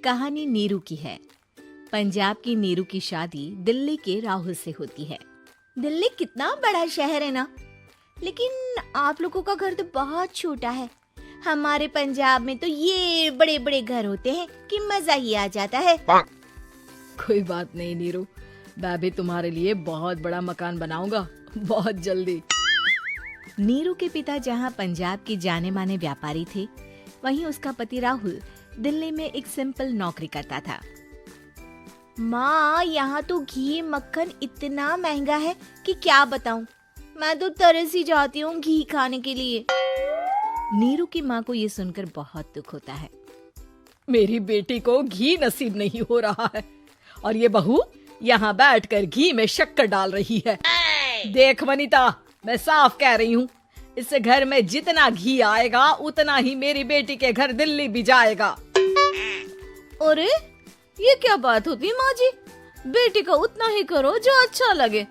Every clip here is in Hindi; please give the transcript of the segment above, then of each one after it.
कहानी नीरू की है। पंजाब की नीरू की शादी दिल्ली के राहुल से होती है। दिल्ली कितना बड़ा शहर है ना, लेकिन आप लोगों का घर तो बहुत छोटा है। हमारे पंजाब में तो ये बड़े बड़े घर होते हैं कि मजा ही आ जाता है। कोई बात नहीं नीरू, मैं भी तुम्हारे लिए बहुत बड़ा मकान बनाऊंगा बहुत जल्दी। नीरू के पिता जहाँ पंजाब के जाने माने व्यापारी थे, वहीं उसका पति राहुल दिल्ली में एक सिंपल नौकरी करता था। माँ, यहाँ तो घी मक्खन इतना महंगा है कि क्या बताऊँ। मैं तो तरस ही जाती हूँ घी खाने के लिए। नीरू की माँ को ये सुनकर बहुत दुख होता है। मेरी बेटी को घी नसीब नहीं हो रहा है और ये बहू यहाँ बैठकर घी में शक्कर डाल रही है। देख वनिता, मैं साफ कह रही हूँ, इस घर में जितना घी आएगा उतना ही मेरी बेटी के घर दिल्ली भी जाएगा। अरे ये क्या बात होती है माँ जी? बेटी का उतना ही करो जो अच्छा लगे।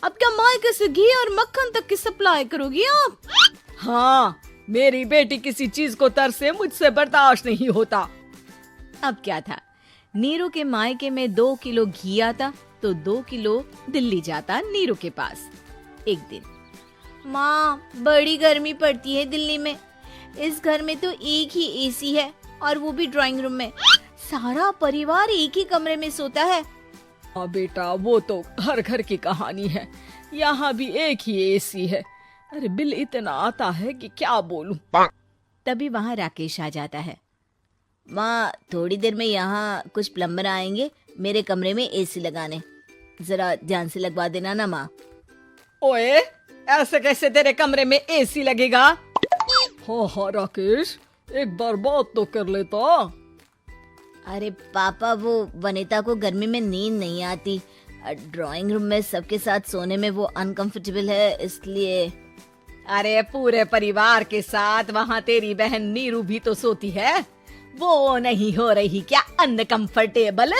अब क्या मायके से घी और मक्खन तक की सप्लाई करोगी आप? हाँ, मेरी बेटी किसी चीज को तरसे मुझसे बर्दाश्त नहीं होता। अब क्या था, नीरू के मायके में 2 किलो घी आता तो 2 किलो दिल्ली जाता नीरू के पास। एक दिन, माँ बड़ी गर्मी पड़ती है दिल्ली में। इस घर में तो एक ही एसी है और वो भी ड्राइंग रूम में। सारा परिवार एक ही कमरे में सोता है। हाँ बेटा, वो तो हर घर की कहानी है। यहाँ भी एक ही एसी है। अरे बिल इतना आता है कि क्या बोलूं। तभी वहाँ राकेश आ जाता है। माँ, थोड़ी देर में यहाँ कुछ प्लम्बर आएंगे मेरे कमरे में एसी लगाने। जरा ध्यान से लगवा देना ना माँ। ओए, ऐसे कैसे तेरे कमरे में एसी लगेगा? हाँ राकेश, एक बार बात तो कर लेता। अरे पापा, वो वनिता को गर्मी में नींद नहीं आती। ड्राइंग रूम में सबके साथ सोने में वो अनकंफर्टेबल है, इसलिए। अरे पूरे परिवार के साथ वहाँ तेरी बहन नीरू भी तो सोती है। वो नहीं हो रही क्या अनकंफर्टेबल?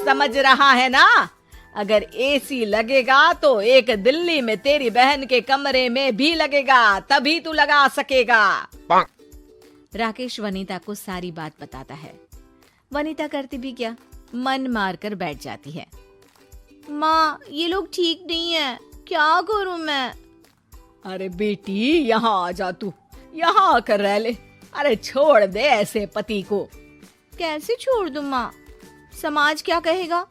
समझ रहा है ना? अगर एसी लगेगा तो एक दिल्ली में तेरी बहन के कमरे में भी लगेगा, तभी तू लगा सकेगा। राकेश वनिता को सारी बात बताता है। वनिता करती भी क्या, मन मार कर बैठ जाती है। माँ, ये लोग ठीक नहीं है, क्या करूँ मैं? अरे बेटी, यहाँ आ जा, तू यहाँ आकर रह ले। अरे छोड़ दे ऐसे पति को। कैसे छोड़ दूँ माँ? समाज क्या कहेगा,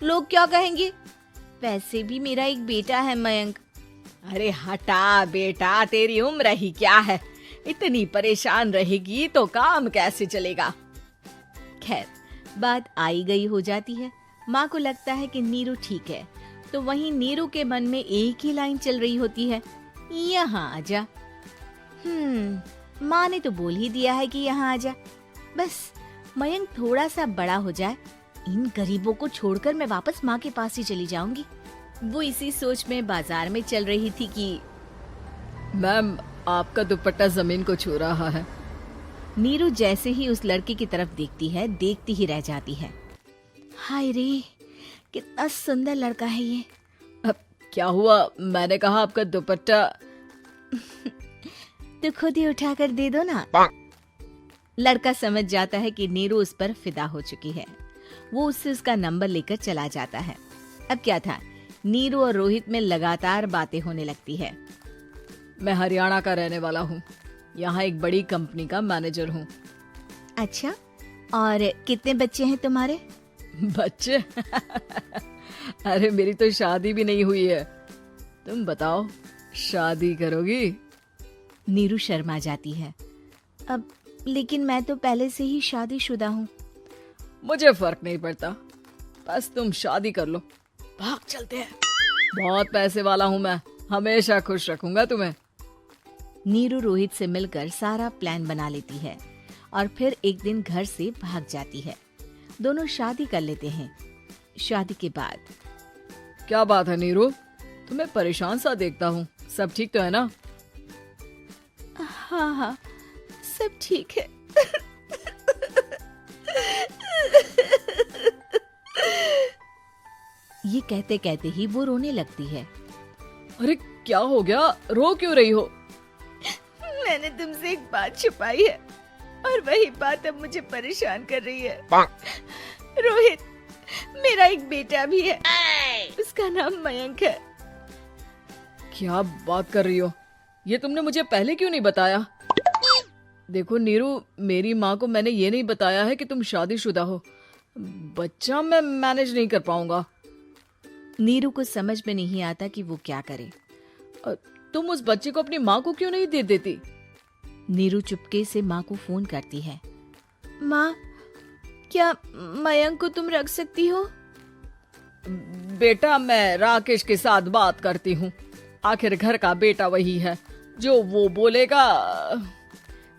लोग क्या कहेंगे? वैसे भी मेरा एक बेटा है मयंक। अरे हटा बेटा, तेरी उम्र ही क्या है? इतनी परेशान रहेगी तो काम कैसे चलेगा? खैर, बात आई गई हो जाती है। माँ को लगता है कि नीरू ठीक है, तो वहीं नीरू के मन में एक ही लाइन चल रही होती है, यहाँ आजा। माँ ने तो बोल ही दिया है कि यहाँ आजा। बस मयंक थोड़ा सा बड़ा हो जाए, इन गरीबों को छोड़कर मैं वापस माँ के पास ही चली जाऊंगी। वो इसी सोच में बाजार में चल रही थी कि मैम, आपका दुपट्टा जमीन को छू रहा है। नीरू जैसे ही उस लड़के की तरफ देखती है, देखती ही रह जाती है। हाय रे, कितना सुंदर लड़का है ये। अब क्या हुआ? मैंने कहा आपका दुपट्टा। तो खुद ही उठाकर दे दो ना। लड़का समझ जाता है कि नीरू उस पर फिदा हो चुकी है। वो उससे उसका नंबर लेकर चला जाता है। अब क्या था, नीरू और रोहित में लगातार बातें होने लगती है। मैं हरियाणा का रहने वाला हूँ, यहाँ एक बड़ी कंपनी का मैनेजर हूँ। अच्छा, और कितने बच्चे हैं तुम्हारे? बच्चे? अरे मेरी तो शादी भी नहीं हुई है। तुम बताओ, शादी करोगी? नीरू शर्मा जाती है। अब लेकिन मैं तो पहले से ही शादीशुदा हूँ। मुझे फर्क नहीं पड़ता, बस तुम शादी कर लो। भाग चलते हैं, बहुत पैसे वाला हूँ मैं, हमेशा खुश रखूंगा तुम्हें। नीरू रोहित से मिलकर सारा प्लान बना लेती है और फिर एक दिन घर से भाग जाती है। दोनों शादी कर लेते हैं। शादी के बाद, क्या बात है नीरू, तुम्हें परेशान सा देखता हूँ, सब ठीक तो है ना? हाँ, सब ठीक है। ये कहते कहते ही वो रोने लगती है। अरे क्या हो गया, रो क्यों रही हो? मैंने तुमसे एक बात छुपाई है। और वही बात अब मुझे परेशान कर रही है। रोहित, मेरा एक बेटा भी है, उसका नाम मयंक है। क्या बात कर रही हो? ये तुमने मुझे पहले क्यों नहीं बताया? देखो नीरू, मेरी माँ को मैंने ये नहीं बताया है कि तुम शादीशुदा हो। बच्चा मैं मैनेज नहीं कर पाऊंगा। नीरू को समझ में नहीं आता कि वो क्या करे। तुम उस बच्चे को अपनी माँ को क्यों नहीं दे देती? नीरू चुपके से माँ को फोन करती है। माँ, क्या मयंक को तुम रख सकती हो? बेटा, मैं राकेश के साथ बात करती हूँ। आखिर घर का बेटा वही है, जो वो बोलेगा।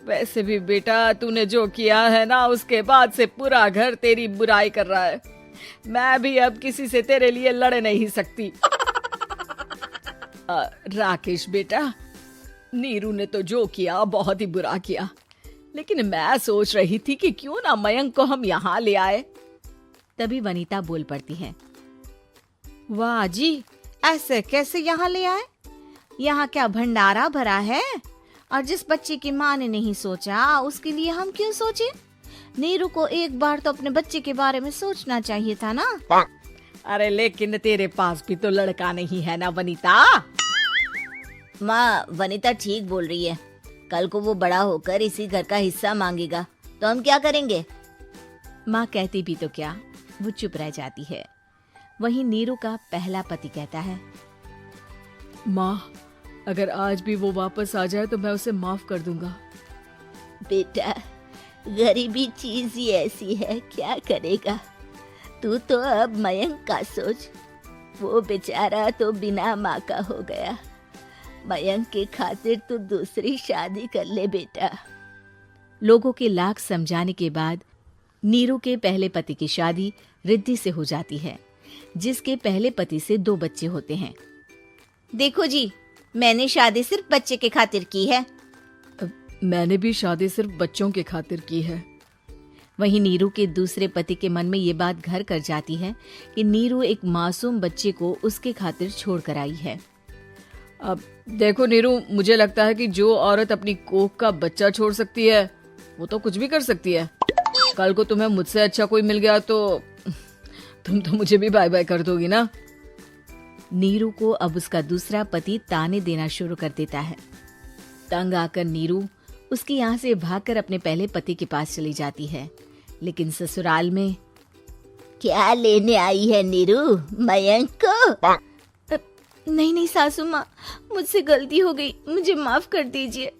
वैसे भी बेटा, तूने जो किया है ना, उसके बाद से पूरा घर तेरी बुराई कर रहा है। मैं भी अब किसी से तेरे लिए लड़ नहीं सकती। राकेश बेटा, नीरू ने तो जो किया बहुत ही बुरा किया, लेकिन मैं सोच रही थी कि क्यों ना मयंक को हम यहाँ ले आए। तभी वनीता बोल पड़ती है। वाह जी, ऐसे कैसे यहाँ ले आए? यहाँ क्या भंडारा भरा है? और जिस बच्चे की माँ ने नहीं सोचा, उसके लिए हम क्यों सोचे? नीरू को एक बार तो अपने बच्चे के बारे में सोचना चाहिए था ना। अरे लेकिन तेरे पास भी तो लड़का नहीं है ना वनीता। माँ, वनीता ठीक बोल रही है। कल को वो बड़ा होकर इसी घर का हिस्सा मांगेगा तो हम क्या करेंगे? माँ कहती भी तो क्या, वो चुप रह जाती है। वहीं नीरू का पहला पति कहता है। माँ, अगर आज भी वो वापस आ जाए तो मैं उसे माफ कर दूंगा। बेटा, गरीबी चीज ही ऐसी है, क्या करेगा? तू तो अब मयंक का सोच। वो बेचारा तो बिना माँ का हो गया। मयंक के खातिर तू दूसरी शादी कर ले बेटा। लोगों के लाख समझाने के बाद नीरू के पहले पति की शादी रिद्धि से हो जाती है, जिसके पहले पति से 2 बच्चे होते हैं। देखो जी, मैंने शादी सिर्फ बच्चे के खातिर की है। मैंने भी शादी सिर्फ बच्चों के खातिर की है। वहीं नीरू के दूसरे पति के मन में ये बात घर कर जाती है कि नीरू एक मासूम बच्चे को उसके खातिर छोड़ कर आई है। अब देखो नीरू, मुझे लगता है कि जो औरत अपनी कोख का बच्चा छोड़ सकती है, वो तो कुछ भी कर सकती है। कल को तुम्हें मुझसे अच्छा कोई मिल गया तो तुम तो मुझे भी बाय बाय कर दोगी ना। नीरू को अब उसका दूसरा पति ताने देना शुरू कर देता है। तंग आकर नीरू उसके यहाँ से भागकर अपने पहले पति के पास चली जाती है, लेकिन ससुराल में क्या लेने आई है नीरू, मयंक को? नहीं नहीं सासू माँ, मुझसे गलती हो गई, मुझे माफ कर दीजिए।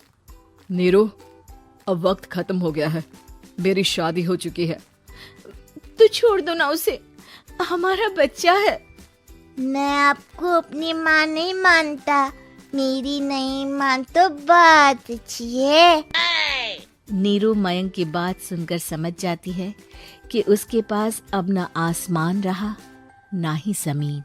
नीरू, अब वक्त खत्म हो गया है, मेरी शादी हो चुकी है। तो छोड़ दो ना उसे, हमारा बच्चा है। मैं आपको अपनी माँ नहीं मानता। मेरी नहीं मान तो बात अच्छी है। नीरू मयंक की बात सुनकर समझ जाती है कि उसके पास अब न आसमान रहा ना ही जमीन।